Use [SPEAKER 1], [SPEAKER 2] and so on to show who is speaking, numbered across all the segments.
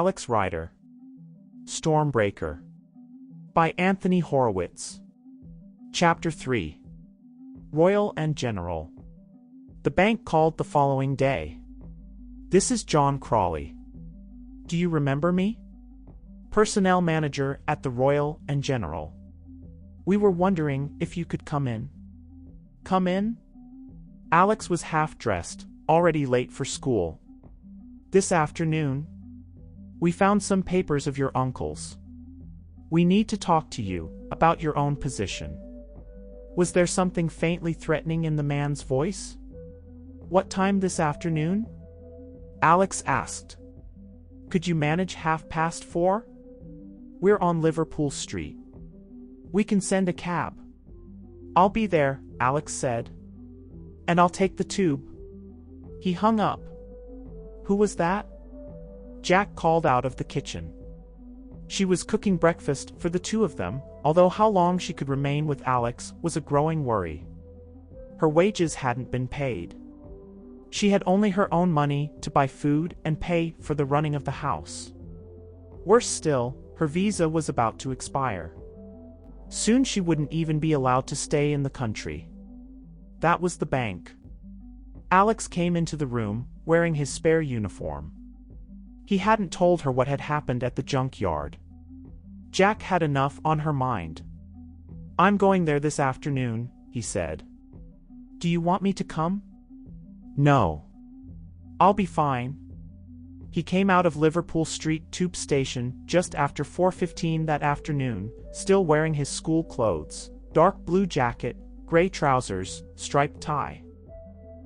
[SPEAKER 1] Alex Rider. Stormbreaker. By Anthony Horowitz. Chapter 3. Royal and General. The bank called the following day. This is John Crawley. Do you remember me? Personnel manager at the Royal and General. We were wondering if you could come in. Come in? Alex was half-dressed, already late for school. This afternoon, we found some papers of your uncle's. We need to talk to you about your own position. Was there something faintly threatening in the man's voice? What time this afternoon? Alex asked. Could you manage 4:30? We're on Liverpool Street. We can send a cab. I'll be there, Alex said. And I'll take the tube. He hung up. Who was that? Jack called out of the kitchen. She was cooking breakfast for the two of them, although how long she could remain with Alex was a growing worry. Her wages hadn't been paid. She had only her own money to buy food and pay for the running of the house. Worse still, her visa was about to expire. Soon she wouldn't even be allowed to stay in the country. That was the bank. Alex came into the room, wearing his spare uniform. He hadn't told her what had happened at the junkyard. Jack had enough on her mind. I'm going there this afternoon, he said. Do you want me to come? No. I'll be fine. He came out of Liverpool Street Tube Station just after 4:15 that afternoon, still wearing his school clothes, dark blue jacket, gray trousers, striped tie.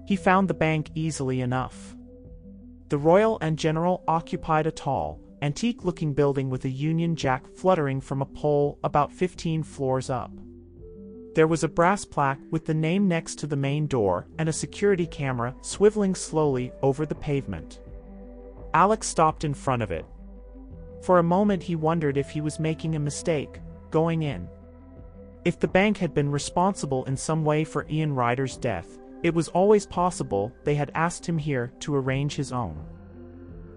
[SPEAKER 1] He found the bank easily enough. The Royal and General occupied a tall, antique-looking building with a Union Jack fluttering from a pole about 15 floors up. There was a brass plaque with the name next to the main door and a security camera swiveling slowly over the pavement. Alex stopped in front of it. For a moment he wondered if he was making a mistake, going in. If the bank had been responsible in some way for Ian Ryder's death, it was always possible they had asked him here to arrange his own.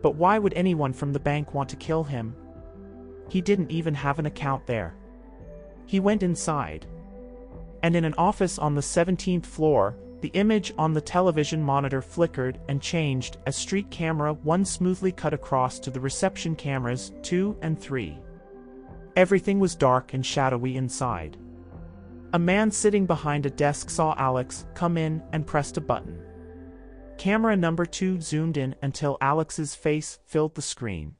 [SPEAKER 1] But why would anyone from the bank want to kill him? He didn't even have an account there. He went inside. And in an office on the 17th floor, the image on the television monitor flickered and changed as street camera 1 smoothly cut across to the reception cameras 2 and 3. Everything was dark and shadowy inside. A man sitting behind a desk saw Alex come in and pressed a button. Camera number 2 zoomed in until Alex's face filled the screen.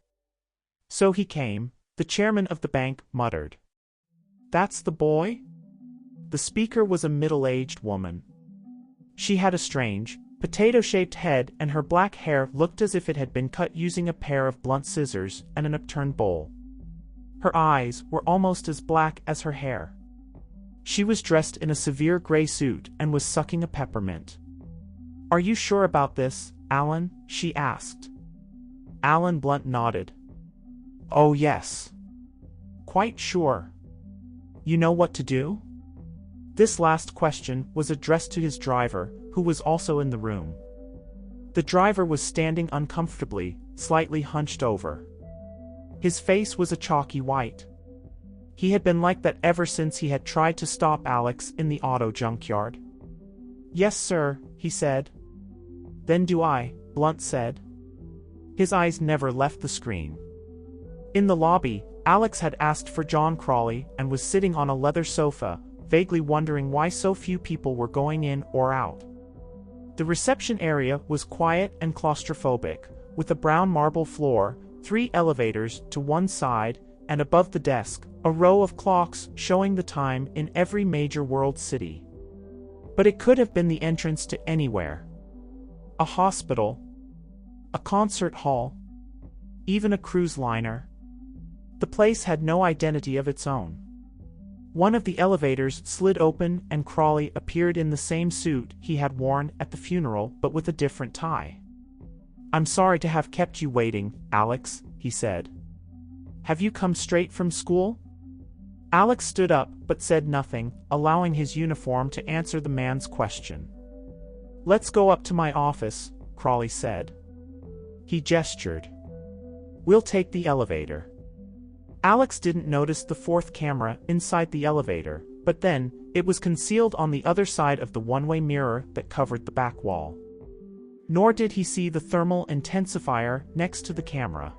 [SPEAKER 1] So he came, the chairman of the bank muttered. That's the boy? The speaker was a middle-aged woman. She had a strange, potato-shaped head and her black hair looked as if it had been cut using a pair of blunt scissors and an upturned bowl. Her eyes were almost as black as her hair. She was dressed in a severe gray suit and was sucking a peppermint. Are you sure about this, Alan? She asked. Alan Blunt nodded. Oh yes. Quite sure. You know what to do? This last question was addressed to his driver, who was also in the room. The driver was standing uncomfortably, slightly hunched over. His face was a chalky white. He had been like that ever since he had tried to stop Alex in the auto junkyard. Yes, sir, he said. Then do I, Blunt said. His eyes never left the screen. In the lobby, Alex had asked for John Crawley and was sitting on a leather sofa, vaguely wondering why so few people were going in or out. The reception area was quiet and claustrophobic, with a brown marble floor, 3 elevators to one side, and above the desk, a row of clocks showing the time in every major world city. But it could have been the entrance to anywhere. A hospital, a concert hall, even a cruise liner. The place had no identity of its own. One of the elevators slid open and Crawley appeared in the same suit he had worn at the funeral but with a different tie. I'm sorry to have kept you waiting, Alex, he said. Have you come straight from school? Alex stood up but said nothing, allowing his uniform to answer the man's question. Let's go up to my office, Crawley said. He gestured. We'll take the elevator. Alex didn't notice the fourth camera inside the elevator, but then, it was concealed on the other side of the one-way mirror that covered the back wall. Nor did he see the thermal intensifier next to the camera.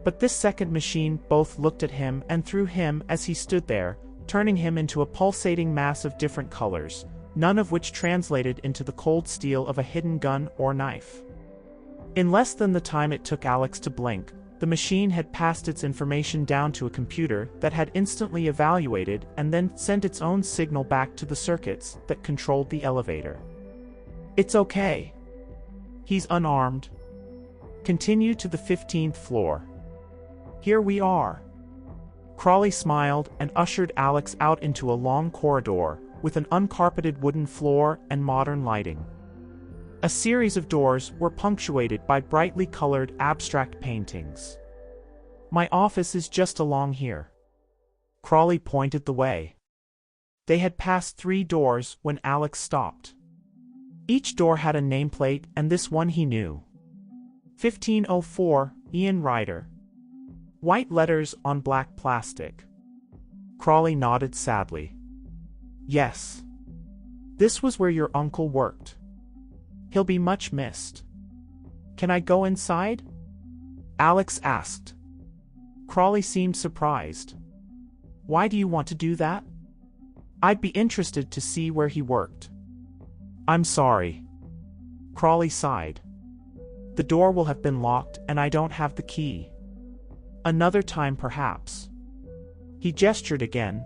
[SPEAKER 1] But this second machine both looked at him and through him as he stood there, turning him into a pulsating mass of different colors, none of which translated into the cold steel of a hidden gun or knife. In less than the time it took Alex to blink, the machine had passed its information down to a computer that had instantly evaluated and then sent its own signal back to the circuits that controlled the elevator. It's okay. He's unarmed. Continue to the 15th floor. Here we are. Crawley smiled and ushered Alex out into a long corridor, with an uncarpeted wooden floor and modern lighting. A series of doors were punctuated by brightly colored abstract paintings. My office is just along here. Crawley pointed the way. They had passed 3 doors when Alex stopped. Each door had a nameplate, and this one he knew. 1504, Ian Ryder. White letters on black plastic. Crawley nodded sadly. Yes. This was where your uncle worked. He'll be much missed. Can I go inside? Alex asked. Crawley seemed surprised. Why do you want to do that? I'd be interested to see where he worked. I'm sorry. Crawley sighed. The door will have been locked and I don't have the key. Another time perhaps. He gestured again.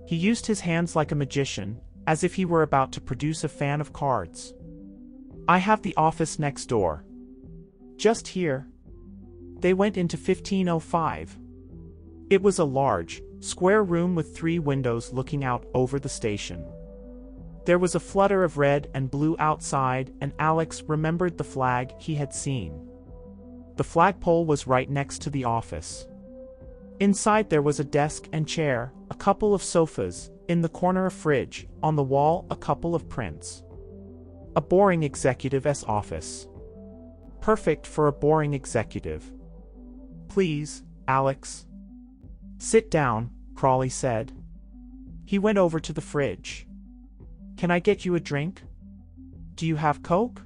[SPEAKER 1] He used his hands like a magician, as if he were about to produce a fan of cards. I have the office next door. Just here. They went into 1505. It was a large, square room with 3 windows looking out over the station. There was a flutter of red and blue outside, and Alex remembered the flag he had seen. The flagpole was right next to the office. Inside there was a desk and chair, a couple of sofas, in the corner a fridge, on the wall a couple of prints. A boring executive's office. Perfect for a boring executive. Please, Alex. Sit down, Crawley said. He went over to the fridge. Can I get you a drink? Do you have Coke?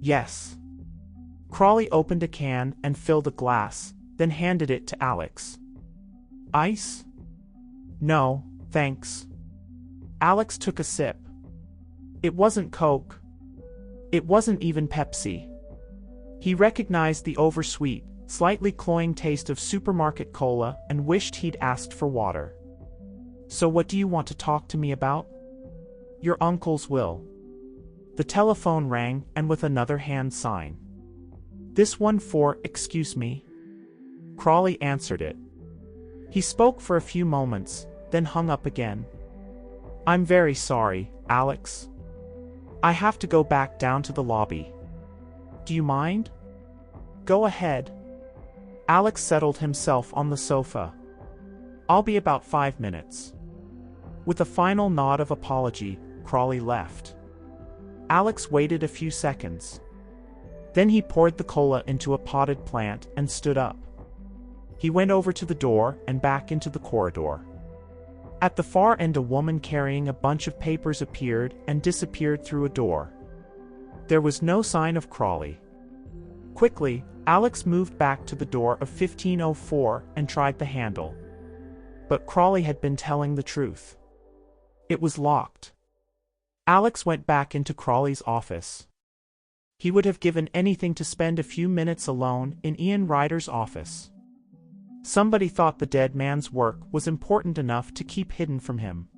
[SPEAKER 1] Yes. Crawley opened a can and filled a glass, then handed it to Alex. Ice? No, thanks. Alex took a sip. It wasn't Coke. It wasn't even Pepsi. He recognized the oversweet, slightly cloying taste of supermarket cola and wished he'd asked for water. So what do you want to talk to me about? Your uncle's will. The telephone rang, and with another hand sign. This one for, excuse me? Crawley answered it. He spoke for a few moments, then hung up again. I'm very sorry, Alex. I have to go back down to the lobby. Do you mind? Go ahead. Alex settled himself on the sofa. I'll be about 5 minutes. With a final nod of apology, Crawley left. Alex waited a few seconds. Then he poured the cola into a potted plant and stood up. He went over to the door and back into the corridor. At the far end, a woman carrying a bunch of papers appeared and disappeared through a door. There was no sign of Crawley. Quickly, Alex moved back to the door of 1504 and tried the handle. But Crawley had been telling the truth. It was locked. Alex went back into Crawley's office. He would have given anything to spend a few minutes alone in Ian Ryder's office. Somebody thought the dead man's work was important enough to keep hidden from him.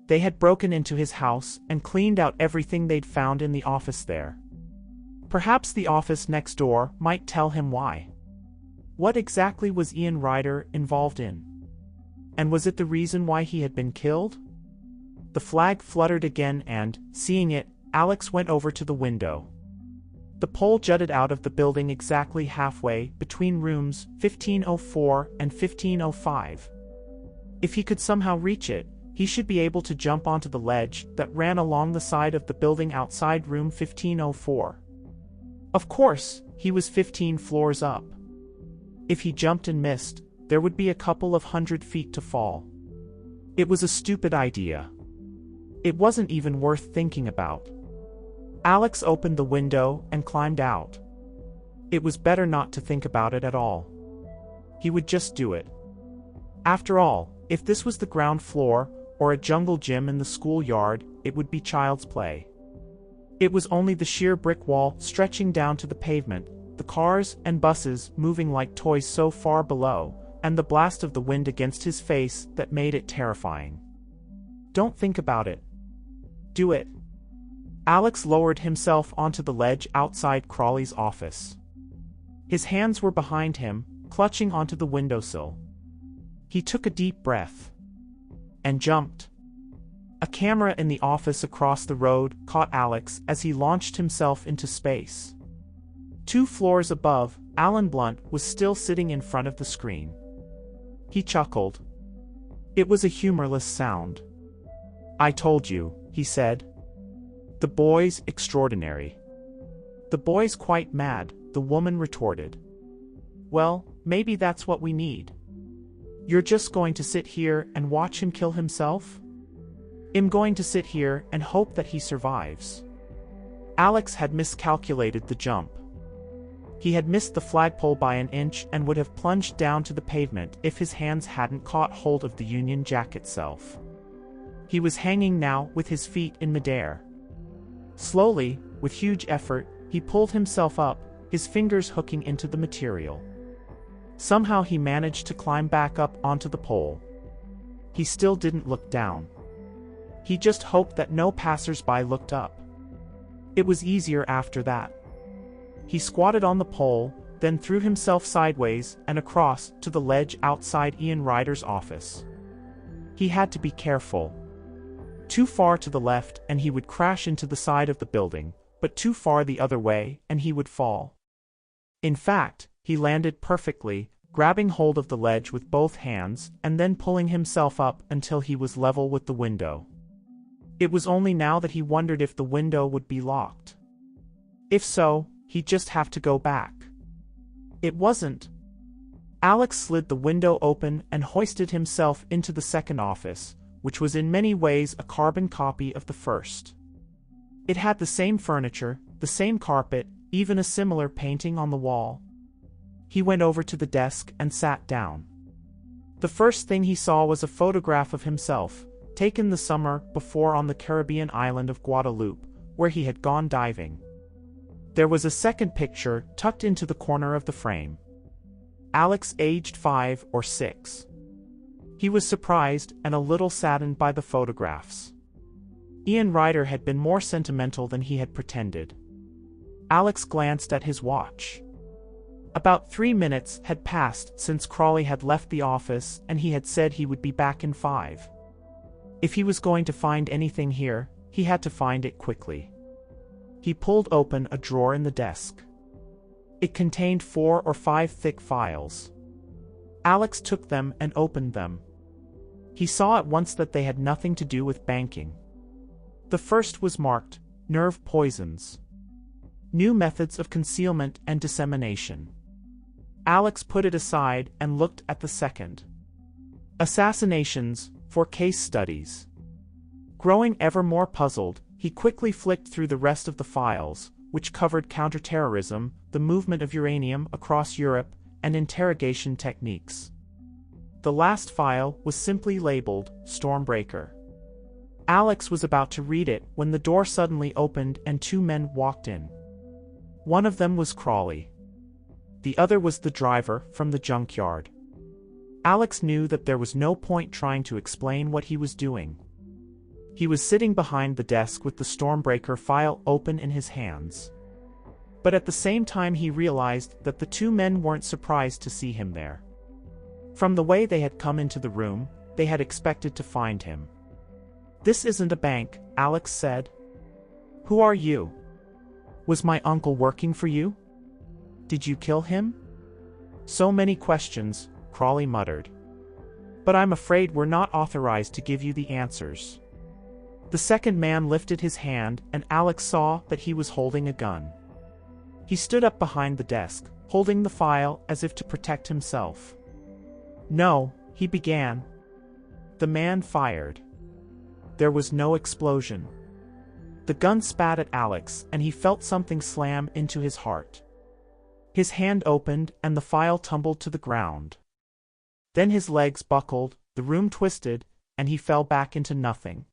[SPEAKER 1] They had broken into his house and cleaned out everything they'd found in the office there. Perhaps the office next door might tell him why. What exactly was Ian Ryder involved in? And was it the reason why he had been killed? The flag fluttered again and, seeing it, Alex went over to the window. The pole jutted out of the building exactly halfway between rooms 1504 and 1505. If he could somehow reach it, he should be able to jump onto the ledge that ran along the side of the building outside room 1504. Of course, he was 15 floors up. If he jumped and missed, there would be a couple of 100 feet to fall. It was a stupid idea. It wasn't even worth thinking about. Alex opened the window and climbed out. It was better not to think about it at all. He would just do it. After all, if this was the ground floor, or a jungle gym in the schoolyard, it would be child's play. It was only the sheer brick wall stretching down to the pavement, the cars and buses moving like toys so far below, and the blast of the wind against his face that made it terrifying. Don't think about it. Do it. Alex lowered himself onto the ledge outside Crawley's office. His hands were behind him, clutching onto the windowsill. He took a deep breath. And jumped. A camera in the office across the road caught Alex as he launched himself into space. 2 floors above, Alan Blunt was still sitting in front of the screen. He chuckled. It was a humorless sound. "I told you," he said. "The boy's extraordinary." "The boy's quite mad," the woman retorted. "Well, maybe that's what we need. You're just going to sit here and watch him kill himself?" "I'm going to sit here and hope that he survives." Alex had miscalculated the jump. He had missed the flagpole by an inch and would have plunged down to the pavement if his hands hadn't caught hold of the Union Jack itself. He was hanging now with his feet in midair. Slowly, with huge effort, he pulled himself up, his fingers hooking into the material. Somehow he managed to climb back up onto the pole. He still didn't look down. He just hoped that no passers-by looked up. It was easier after that. He squatted on the pole, then threw himself sideways and across to the ledge outside Ian Ryder's office. He had to be careful. Too far to the left and he would crash into the side of the building, but too far the other way and he would fall. In fact, he landed perfectly, grabbing hold of the ledge with both hands and then pulling himself up until he was level with the window. It was only now that he wondered if the window would be locked. If so, he'd just have to go back. It wasn't. Alex slid the window open and hoisted himself into the second office, which was in many ways a carbon copy of the first. It had the same furniture, the same carpet, even a similar painting on the wall. He went over to the desk and sat down. The first thing he saw was a photograph of himself, taken the summer before on the Caribbean island of Guadeloupe, where he had gone diving. There was a second picture tucked into the corner of the frame. Alex aged 5 or 6. He was surprised and a little saddened by the photographs. Ian Ryder had been more sentimental than he had pretended. Alex glanced at his watch. About 3 minutes had passed since Crawley had left the office and he had said he would be back in 5. If he was going to find anything here, he had to find it quickly. He pulled open a drawer in the desk. It contained 4 or 5 thick files. Alex took them and opened them. He saw at once that they had nothing to do with banking. The first was marked, "Nerve Poisons. New Methods of Concealment and Dissemination." Alex put it aside and looked at the second. "Assassinations, for Case Studies." Growing ever more puzzled, he quickly flicked through the rest of the files, which covered counterterrorism, the movement of uranium across Europe, and interrogation techniques. The last file was simply labeled Stormbreaker. Alex was about to read it when the door suddenly opened and 2 men walked in. One of them was Crawley. The other was the driver from the junkyard. Alex knew that there was no point trying to explain what he was doing. He was sitting behind the desk with the Stormbreaker file open in his hands. But at the same time he realized that the 2 men weren't surprised to see him there. From the way they had come into the room, they had expected to find him. "This isn't a bank," Alex said. "Who are you? Was my uncle working for you? Did you kill him?" "So many questions," Crawley muttered. "But I'm afraid we're not authorized to give you the answers." The second man lifted his hand and Alex saw that he was holding a gun. He stood up behind the desk, holding the file as if to protect himself. "No," he began. The man fired. There was no explosion. The gun spat at Alex, and he felt something slam into his heart. His hand opened, and the file tumbled to the ground. Then his legs buckled, the room twisted, and he fell back into nothing.